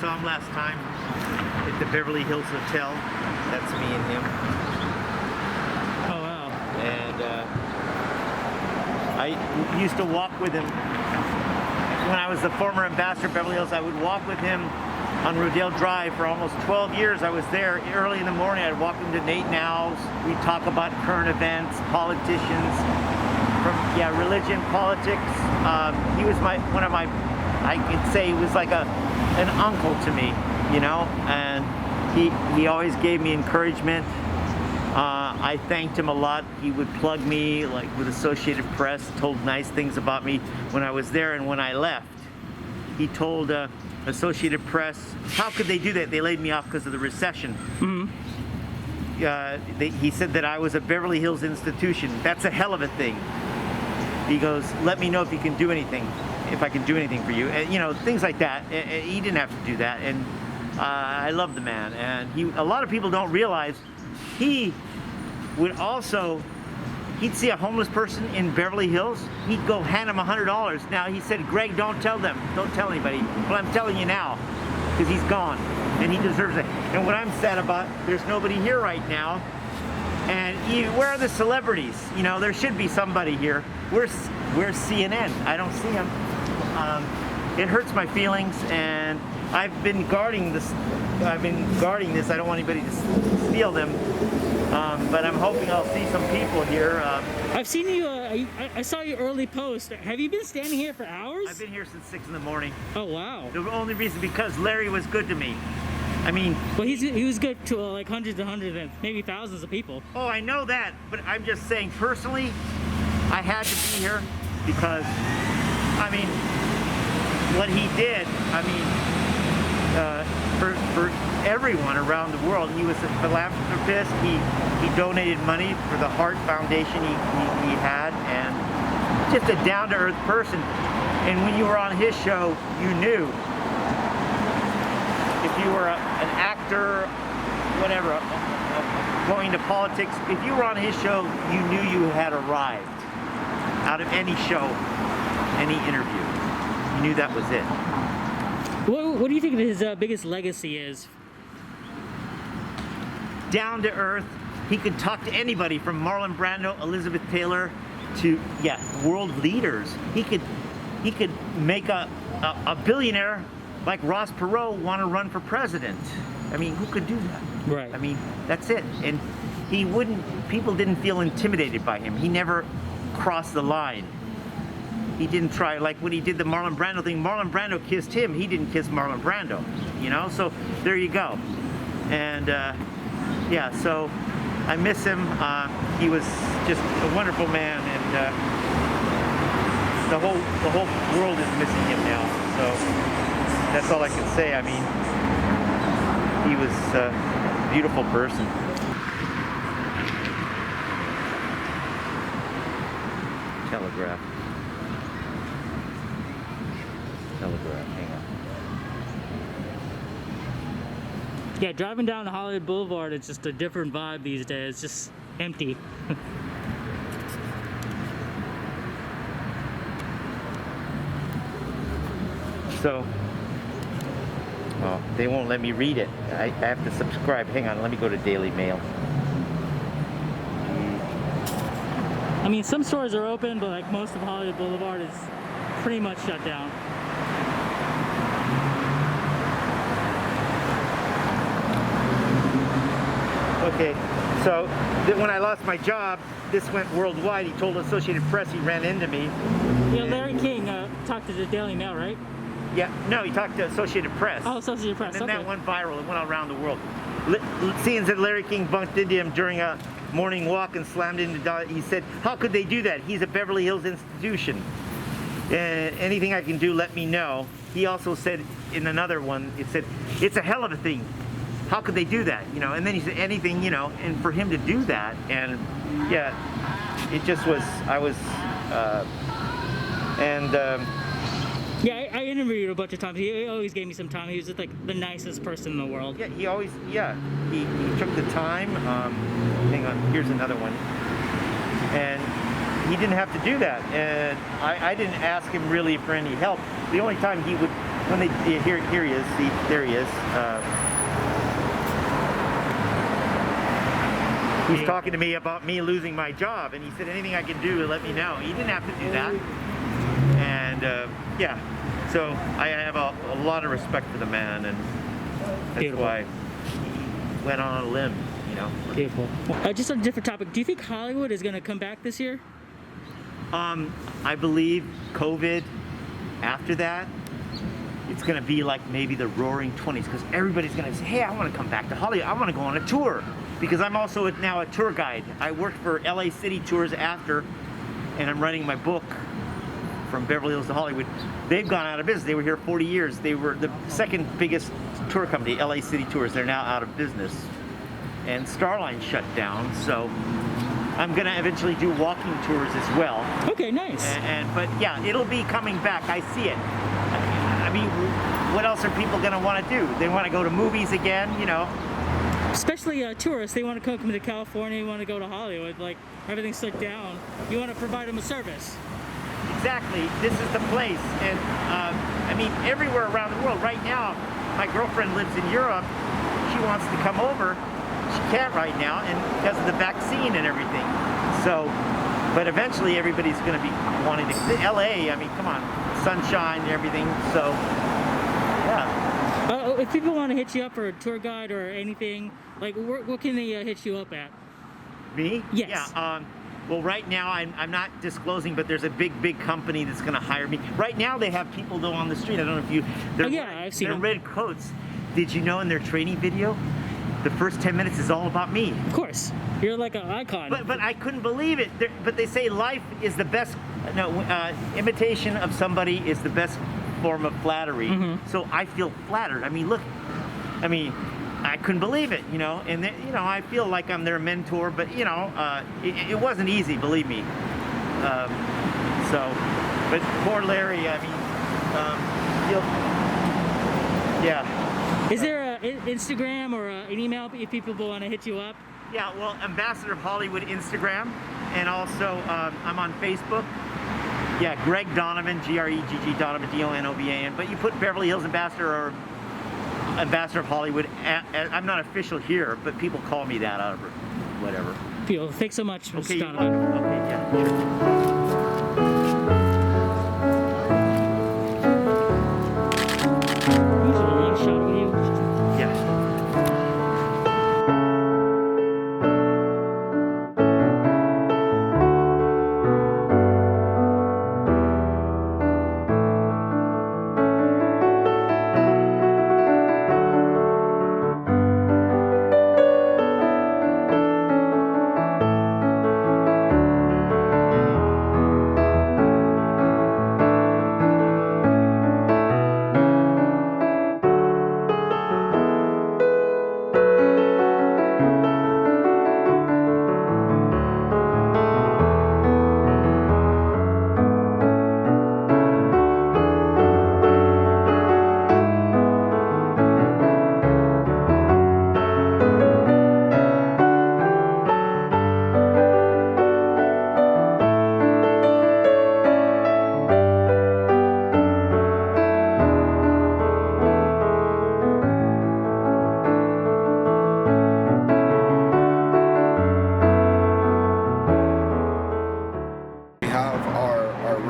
saw him last time at the Beverly Hills Hotel. That's me and him. Oh, wow. And I used to walk with him. When I was the former ambassador of Beverly Hills, I would walk with him on Rodale Drive for almost 12 years. I was there early in the morning. I'd walk him to Nate Now's. We'd talk about current events, politicians, from religion, politics. He was one of my, I could say he was like an uncle to me, you know, and he always gave me encouragement. I thanked him a lot. He would plug me like with Associated Press, told nice things about me when I was there and when I left. He told Associated Press, how could they do that? They laid me off because of the recession. Mm-hmm. He said that I was a Beverly Hills institution. That's a hell of a thing. He goes, let me know if you can do anything, if I can do anything for you. And, you know, things like that. He didn't have to do that. And I love the man. And a lot of people don't realize he would also, he'd see a homeless person in Beverly Hills, he'd go hand him $100. Now he said, Greg, don't tell them, don't tell anybody. But I'm telling you now, because he's gone, and he deserves it. And what I'm sad about, there's nobody here right now. And where are the celebrities? You know, there should be somebody here. Where's CNN? I don't see him. It hurts my feelings, and I've been guarding this. I don't want anybody to steal them. But I'm hoping I'll see some people here. I've seen you, I saw your early post. Have you been standing here for hours? I've been here since 6 in the morning. Oh, wow. The only reason, because Larry was good to me. I mean... Well, he was good to like hundreds and maybe thousands of people. Oh, I know that, but I'm just saying, personally, I had to be here because, I mean, what he did, I mean, for everyone around the world. He was a philanthropist. He donated money for the Heart Foundation he had, and just a down-to-earth person. And when you were on his show, you knew. If you were an actor, whatever, going to politics, if you were on his show, you knew you had arrived. Out of any show, any interview, you knew that was it. What do you think his biggest legacy is? Down to earth. He could talk to anybody from Marlon Brando, Elizabeth Taylor, to world leaders. He could make a billionaire like Ross Perot want to run for president. I mean, who could do that? Right. I mean, that's it. And people didn't feel intimidated by him. He never crossed the line. He didn't try, like when he did the Marlon Brando thing, Marlon Brando kissed him, he didn't kiss Marlon Brando, you know? So there you go. And so I miss him. He was just a wonderful man, and the whole world is missing him now. So that's all I can say. I mean, he was a beautiful person. Telegraph. Hang on. Yeah, driving down Hollywood Boulevard, it's just a different vibe these days. It's just empty. So, well, they won't let me read it. I have to subscribe. Hang on, let me go to Daily Mail. I mean, some stores are open, but like most of Hollywood Boulevard is pretty much shut down. Okay, so when I lost my job, this went worldwide. He told Associated Press he ran into me. Yeah, Larry King talked to the Daily Mail, right? Yeah, no, he talked to Associated Press. Oh, Associated Press, And then okay. that went viral. It went around the world. Seeing that Larry King bumped into him during a morning walk and slammed into the, he said, how could they do that? He's a Beverly Hills institution. Anything I can do, let me know. He also said in another one, it said, it's a hell of a thing. How could they do that? You know, and then he said anything, you know, and for him to do that, and yeah, it just was, yeah, I interviewed him a bunch of times. He always gave me some time. He was just like the nicest person in the world. Yeah, he always, he took the time. Hang on, here's another one. And he didn't have to do that. And I didn't ask him really for any help. The only time he would when they here he is. See, there he is. He's talking to me about me losing my job, and he said anything I can do, let me know. He didn't have to do that, and yeah. So I have a lot of respect for the man, and that's Beautiful. why he went on a limb. You know. Beautiful. Just on a different topic, do you think Hollywood is going to come back this year? I believe COVID, after that, it's going to be like maybe the roaring 20s, because everybody's going to say, hey, I want to come back to Hollywood. I want to go on a tour, because I'm also now a tour guide. I worked for LA City Tours after, and I'm writing my book from Beverly Hills to Hollywood. They've gone out of business. They were here 40 years. They were the second biggest tour company, LA City Tours. They're now out of business. And Starline shut down, so I'm gonna eventually do walking tours as well. Okay, nice. But yeah, it'll be coming back. I see it. I mean, what else are people gonna want to do? They want to go to movies again, you know. Especially tourists, they want to come to California, they want to go to Hollywood, like everything's shut down. You want to provide them a service. Exactly. This is the place, and I mean, everywhere around the world. Right now, my girlfriend lives in Europe. She wants to come over. She can't right now, and because of the vaccine and everything. So, but eventually everybody's going to be wanting to. LA, I mean, come on, sunshine and everything. So, yeah. If people want to hit you up for a tour guide or anything, like what can they hit you up at? Me? Yes. Yeah. Well, right now I'm not disclosing, but there's a big company that's going to hire me. Right now they have people though on the street. I don't know if you. I've seen they're them. Red coats. Did you know in their training video? The first 10 minutes is all about me. Of course, you're like an icon. But I couldn't believe it. But they say life is the best. No, imitation of somebody is the best form of flattery. Mm-hmm. So I feel flattered. I mean, look. I mean, I couldn't believe it. You know, and you know, I feel like I'm their mentor. But you know, it wasn't easy. Believe me. But poor Larry. I mean, yeah. Is there an Instagram or an email if people want to hit you up? Yeah, well, Ambassador of Hollywood Instagram, and also I'm on Facebook. Yeah, Greg Donovan, G-R-E-G-G Donovan, D-O-N-O-V-A-N. But you put Beverly Hills Ambassador or Ambassador of Hollywood. I'm not official here, but people call me that out of whatever. People, thanks so much, Mr. Okay, Donovan. okay, yeah, sure.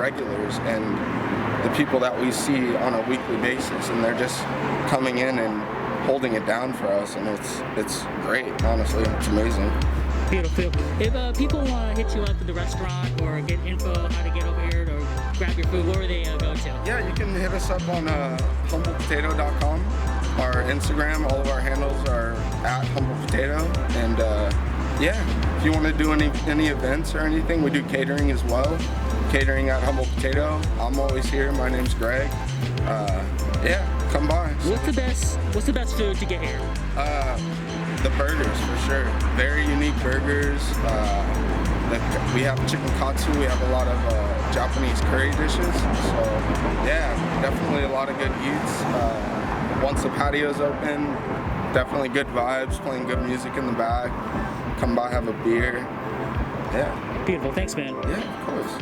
regulars and the people that we see on a weekly basis, and they're just coming in and holding it down for us, and it's great, honestly. It's amazing. Beautiful. If people want to hit you up at the restaurant or get info how to get over here or grab your food, where would they go to? Yeah, you can hit us up on humblepotato.com. Our Instagram, all of our handles are at humblepotato, and yeah, if you want to do any events or anything, we do catering as well. Catering at Humble Potato. I'm always here. My name's Greg. Yeah, come by. What's the best food to get here? The burgers, for sure. Very unique burgers. We have chicken katsu. We have a lot of Japanese curry dishes. So yeah, definitely a lot of good eats. Once the patio's open, definitely good vibes, playing good music in the back. Come by, have a beer. Yeah. Beautiful. Thanks, man. Yeah, of course.